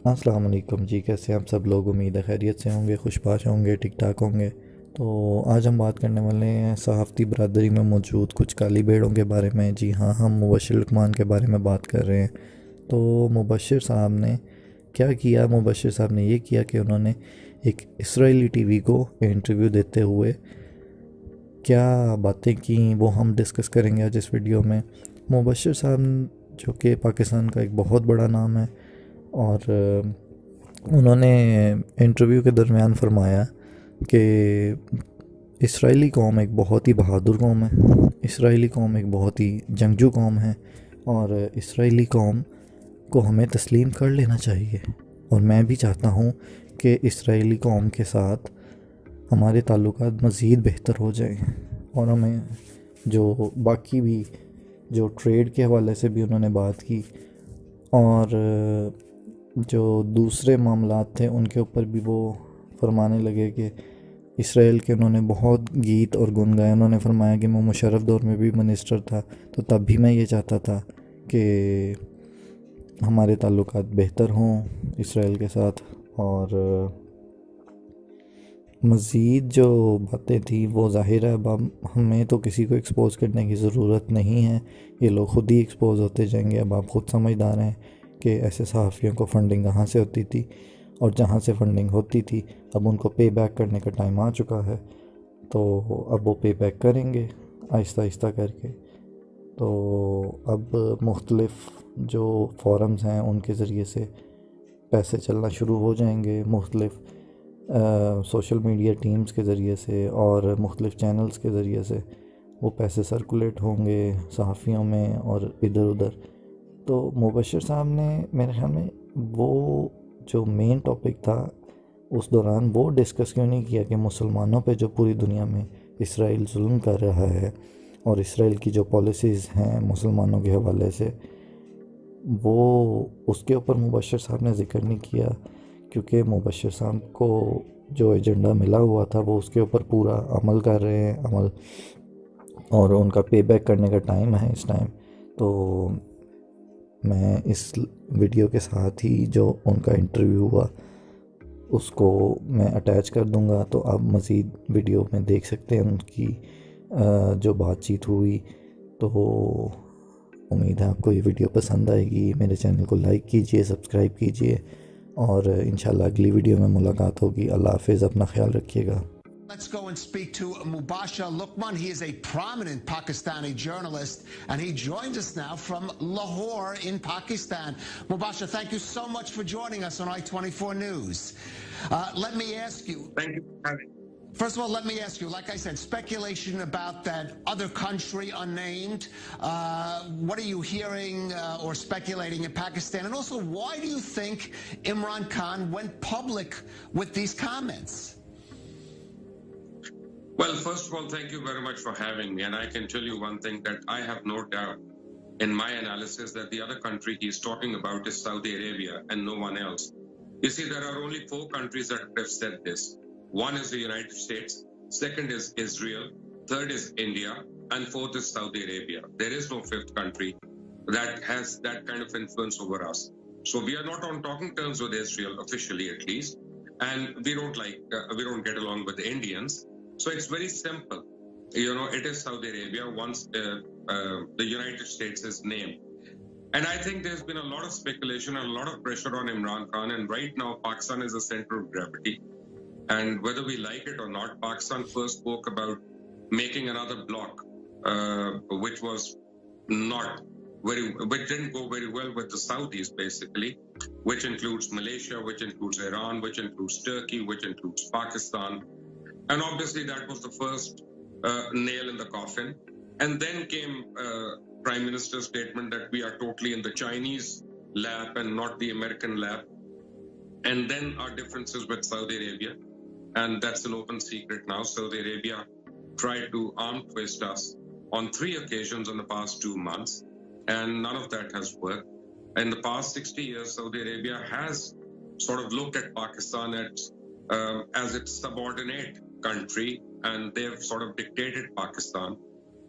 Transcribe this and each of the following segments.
السلام علیکم جی، کیسے ہیں آپ سب لوگ؟ امید ہے خیریت سے ہوں گے، خوش باش ہوں گے، ٹھیک ٹھاک ہوں گے۔ تو آج ہم بات کرنے والے ہیں صحافتی برادری میں موجود کچھ کالی بھیڑوں کے بارے میں۔ جی ہاں، ہم مبشر لقمان کے بارے میں بات کر رہے ہیں۔ تو مبشر صاحب نے کیا کیا؟ مبشر صاحب نے یہ کیا کہ انہوں نے ایک اسرائیلی ٹی وی کو انٹرویو دیتے ہوئے کیا باتیں کیں، وہ ہم ڈسکس کریں گے آج اس ویڈیو میں۔ مبشر صاحب جو کہ پاکستان کا ایک بہت بڑا نام ہے، اور انہوں نے انٹرویو کے درمیان فرمایا کہ اسرائیلی قوم ایک بہت ہی بہادر قوم ہے، اسرائیلی قوم ایک بہت ہی جنگجو قوم ہے، اور اسرائیلی قوم کو ہمیں تسلیم کر لینا چاہیے۔ اور میں بھی چاہتا ہوں کہ اسرائیلی قوم کے ساتھ ہمارے تعلقات مزید بہتر ہو جائیں، اور ہمیں جو باقی بھی جو ٹریڈ کے حوالے سے بھی انہوں نے بات کی، اور جو دوسرے معاملات تھے ان کے اوپر بھی وہ فرمانے لگے کہ اسرائیل کے انہوں نے بہت گیت اور گن گائے۔ انہوں نے فرمایا کہ میں مشرف دور میں بھی منسٹر تھا، تو تب بھی میں یہ چاہتا تھا کہ ہمارے تعلقات بہتر ہوں اسرائیل کے ساتھ۔ اور مزید جو باتیں تھیں وہ ظاہر ہے اب ہمیں تو کسی کو ایکسپوز کرنے کی ضرورت نہیں ہے، یہ لوگ خود ہی ایکسپوز ہوتے جائیں گے۔ اب آپ خود سمجھدار ہیں کہ ایسے صحافیوں کو فنڈنگ کہاں سے ہوتی تھی، اور جہاں سے فنڈنگ ہوتی تھی اب ان کو پے بیک کرنے کا ٹائم آ چکا ہے، تو اب وہ پے بیک کریں گے آہستہ آہستہ کر کے۔ تو اب مختلف جو فورمز ہیں ان کے ذریعے سے پیسے چلنا شروع ہو جائیں گے، مختلف سوشل میڈیا ٹیمز کے ذریعے سے اور مختلف چینلز کے ذریعے سے وہ پیسے سرکولیٹ ہوں گے صحافیوں میں اور ادھر ادھر۔ تو مبشر صاحب نے میرے خیال میں وہ جو مین ٹاپک تھا اس دوران وہ ڈسکس کیوں نہیں کیا کہ مسلمانوں پہ جو پوری دنیا میں اسرائیل ظلم کر رہا ہے، اور اسرائیل کی جو پالیسیز ہیں مسلمانوں کے حوالے سے، وہ اس کے اوپر مبشر صاحب نے ذکر نہیں کیا، کیونکہ مبشر صاحب کو جو ایجنڈا ملا ہوا تھا وہ اس کے اوپر پورا عمل کر رہے ہیں، عمل، اور ان کا پے بیک کرنے کا ٹائم ہے اس ٹائم۔ تو میں اس ویڈیو کے ساتھ ہی جو ان کا انٹرویو ہوا اس کو میں اٹیچ کر دوں گا، تو آپ مزید ویڈیو میں دیکھ سکتے ہیں ان کی جو بات چیت ہوئی۔ تو امید ہے آپ کو یہ ویڈیو پسند آئے گی۔ میرے چینل کو لائک کیجئے، سبسکرائب کیجئے، اور انشاءاللہ اگلی ویڈیو میں ملاقات ہوگی۔ اللہ حافظ، اپنا خیال رکھیے گا۔ Let's go and speak to Mubasher Luqman. He is a prominent Pakistani journalist, and he joins us now from Lahore in Pakistan. Mubasher, thank you so much for joining us on I-24 News. Let me ask you. Thank you for having me. First of all, let me ask you, like I said, speculation about that other country unnamed. What are you hearing or speculating in Pakistan? And also, why do you think Imran Khan went public with these comments? Well, first of all, thank you very much for having me. And I can tell you one thing, that I have no doubt in my analysis that the other country he's talking about is Saudi Arabia and no one else. You see, there are only 4 countries that have said this. One is the United States, second is Israel, third is India, and fourth is Saudi Arabia. There is no 5th country that has that kind of influence over us. So we are not on talking terms with Israel, officially at least, and we don't get along with the Indians. So it's very simple. It is Saudi Arabia once the United States is named. And I think there's been a lot of speculation and a lot of pressure on Imran Khan. And right now, Pakistan is the center of gravity. And whether we like it or not, Pakistan first spoke about making another bloc, which was which didn't go very well with the Saudis, basically, which includes Malaysia, which includes Iran, which includes Turkey, which includes Pakistan. And obviously that was the first nail in the coffin. And then came Prime Minister's statement that we are totally in the Chinese lap and not the American lap. And then our differences with Saudi Arabia. And that's an open secret now. Saudi Arabia tried to arm twist us on 3 occasions in the past 2 months. And none of that has worked. In the past 60 years, Saudi Arabia has sort of looked at Pakistan as its subordinate country, and they've sort of dictated Pakistan.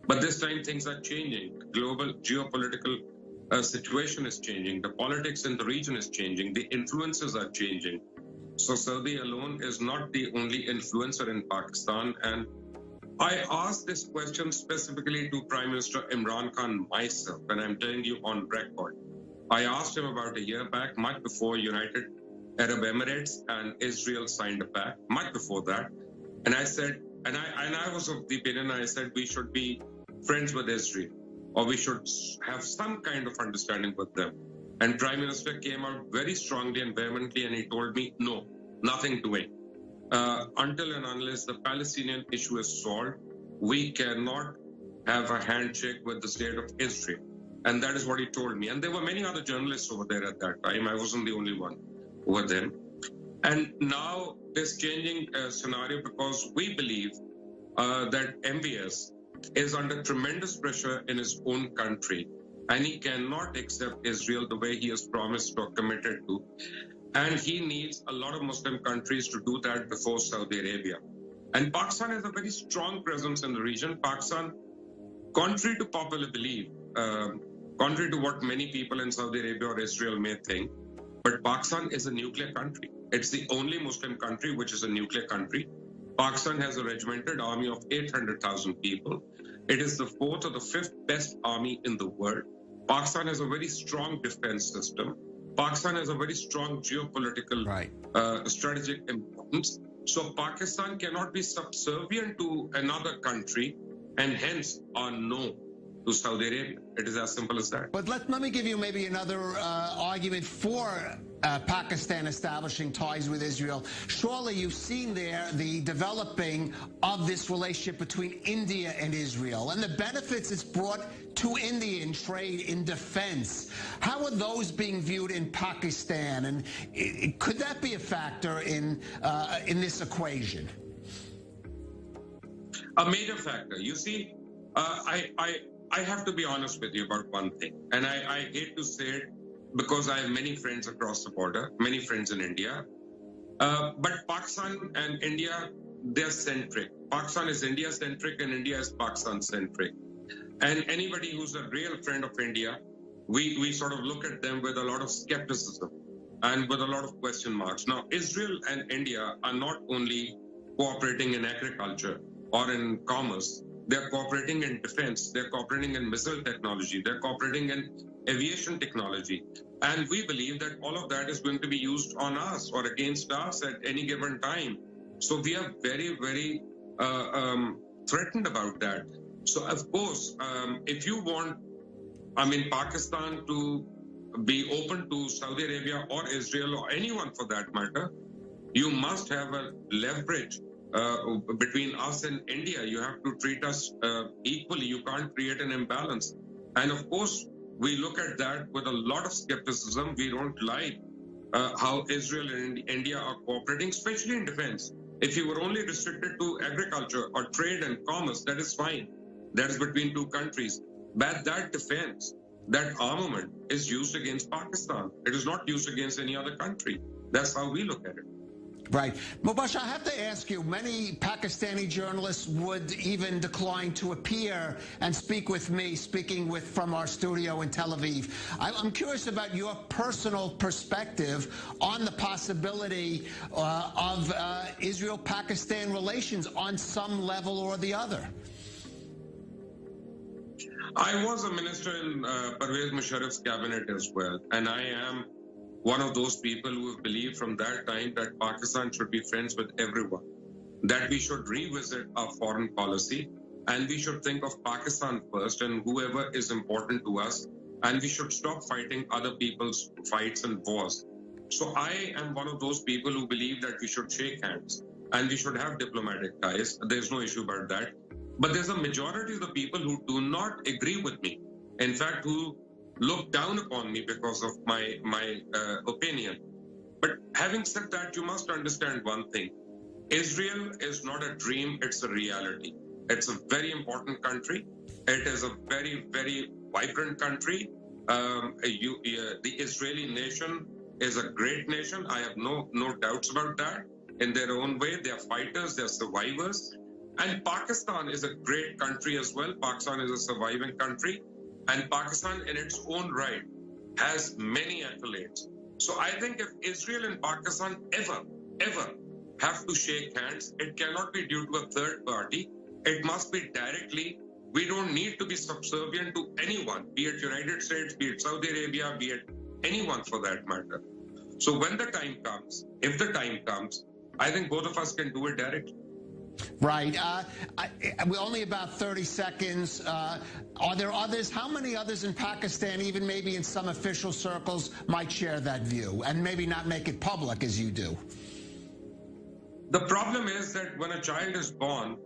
But this time things are changing. Global geopolitical situation is changing. The politics in the region is changing. The influences are changing. So Saudi alone is not the only influencer in Pakistan. And I asked this question specifically to Prime Minister Imran Khan myself, and I'm telling you on record. I asked him about a year back, much before United Arab Emirates and Israel signed a pact, much before that. And I said, and I was of the opinion, I said we should be friends with Israel, or we should have some kind of understanding with them. And Prime Minister came out very strongly and vehemently, and he told me, no, nothing doing. Until and unless the Palestinian issue is solved, we cannot have a handshake with the state of Israel. And that is what he told me. And there were many other journalists over there at that time. I wasn't the only one over them. And now this changing scenario, because we believe that MBS is under tremendous pressure in his own country, and he cannot accept Israel the way he has promised or committed to. And he needs a lot of Muslim countries to do that before Saudi Arabia. And Pakistan has a very strong presence in the region. Pakistan, contrary to popular belief, contrary to what many people in Saudi Arabia or Israel may think, but Pakistan is a nuclear country. It's the only Muslim country which is a nuclear country. Pakistan has a regimented army of 800,000 people. It is the fourth or the fifth best army in the world. Pakistan has a very strong defense system. Pakistan has a very strong geopolitical strategic importance. So Pakistan cannot be subservient to another country, and hence our no to Saudi Arabia. It is as simple as that. But let me give you maybe another argument for Pakistan establishing ties with Israel. Surely you've seen there the developing of this relationship between India and Israel and the benefits it's brought to India in trade, in defense. How are those being viewed in Pakistan? And could that be a factor in this equation? A major factor. You see, I have to be honest with you about one thing, and I hate to say it because I have many friends across the border, many friends in India. But Pakistan and India, they're centric. Pakistan is India-centric and India is Pakistan-centric. And anybody who's a real friend of India, we sort of look at them with a lot of skepticism and with a lot of question marks. Now, Israel and India are not only cooperating in agriculture or in commerce, they're cooperating in defense, they're cooperating in missile technology, they're cooperating in aviation technology. And we believe that all of that is going to be used on us or against us at any given time. So we are very, very threatened about that. So of course, if you want, Pakistan to be open to Saudi Arabia or Israel or anyone for that matter, you must have a leverage between us and India. You have to treat us equally. You can't create an imbalance. And of course, we look at that with a lot of skepticism. We don't like how Israel and India are cooperating, especially in defense. If you were only restricted to agriculture or trade and commerce, that is fine. That is between two countries. But that defense, that armament is used against Pakistan. It is not used against any other country. That's how we look at it. Right. Mubashir, I have to ask you, many Pakistani journalists would even decline to appear and speak with me, from our studio in Tel Aviv. I'm curious about your personal perspective on the possibility of Israel-Pakistan relations on some level or the other. I was a minister in Pervez Musharraf's cabinet as well, and I am one of those people who have believed from that time that Pakistan should be friends with everyone, that we should revisit our foreign policy, and we should think of Pakistan first and whoever is important to us, and we should stop fighting other people's fights and wars. So I am one of those people who believe that we should shake hands and we should have diplomatic ties. There's no issue about that. But there's a majority of the people who do not agree with me. In fact, who look down upon me because of my opinion. But having said that, you must understand one thing. Israel is not a dream, it's a reality. It's a very important country. It is a very, very vibrant country. The Israeli nation is a great nation. I have no doubts about that. In their own way, they are fighters, they are survivors. And Pakistan is a great country as well. Pakistan is a surviving country. And Pakistan in its own right has many accolades. So I think if Israel and Pakistan ever have to shake hands, it cannot be due to a third party. It must be directly. We don't need to be subservient to anyone, be it United States, be it Saudi Arabia, be it anyone for that matter. So when the time comes, if the time comes, I think both of us can do it directly. Right. We're only about 30 seconds. Are there others? How many others in Pakistan, even maybe in some official circles, might share that view and maybe not make it public as you do? The problem is that when a child is born,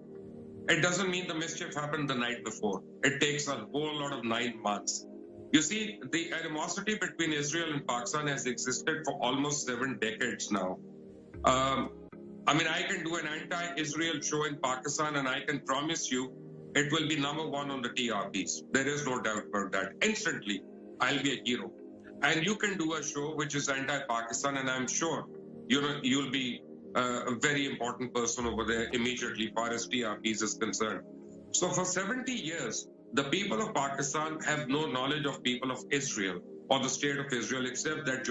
it doesn't mean the mischief happened the night before. It takes a whole lot of 9 months. You see, the animosity between Israel and Pakistan has existed for almost 7 decades now. I mean, I can do an anti-Israel show in Pakistan, and I can promise you it will be #1 on the TRPs. There is no doubt about that. Instantly, I'll be a hero. And you can do a show which is anti-Pakistan, and I'm sure you'll be a very important person over there immediately, far as TRPs is concerned. So for 70 years, the people of Pakistan have no knowledge of people of Israel or the state of Israel, except that,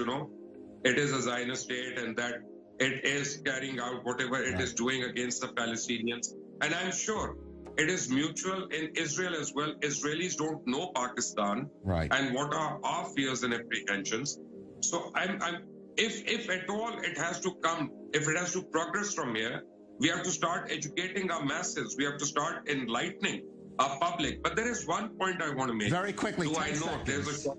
it is a Zionist state and that it is carrying out whatever it is doing against the Palestinians. And I'm sure it is mutual in Israel as well. Israelis don't know Pakistan and what are our fears and apprehensions. So if at all it has to come, if it has to progress from here, we have to start educating our masses. We have to start enlightening our public. But there is one point I want to make. Very quickly, Do I know there's a...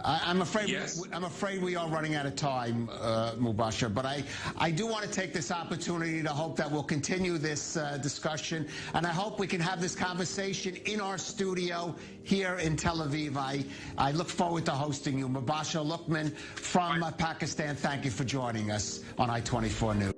I'm afraid Yes. I'm afraid we are running out of time, Mubashir, but I do want to take this opportunity to hope that we'll continue this discussion, and I hope we can have this conversation in our studio here in Tel Aviv. I look forward to hosting you. Mubashir Luqman from Pakistan, thank you for joining us on I-24 News.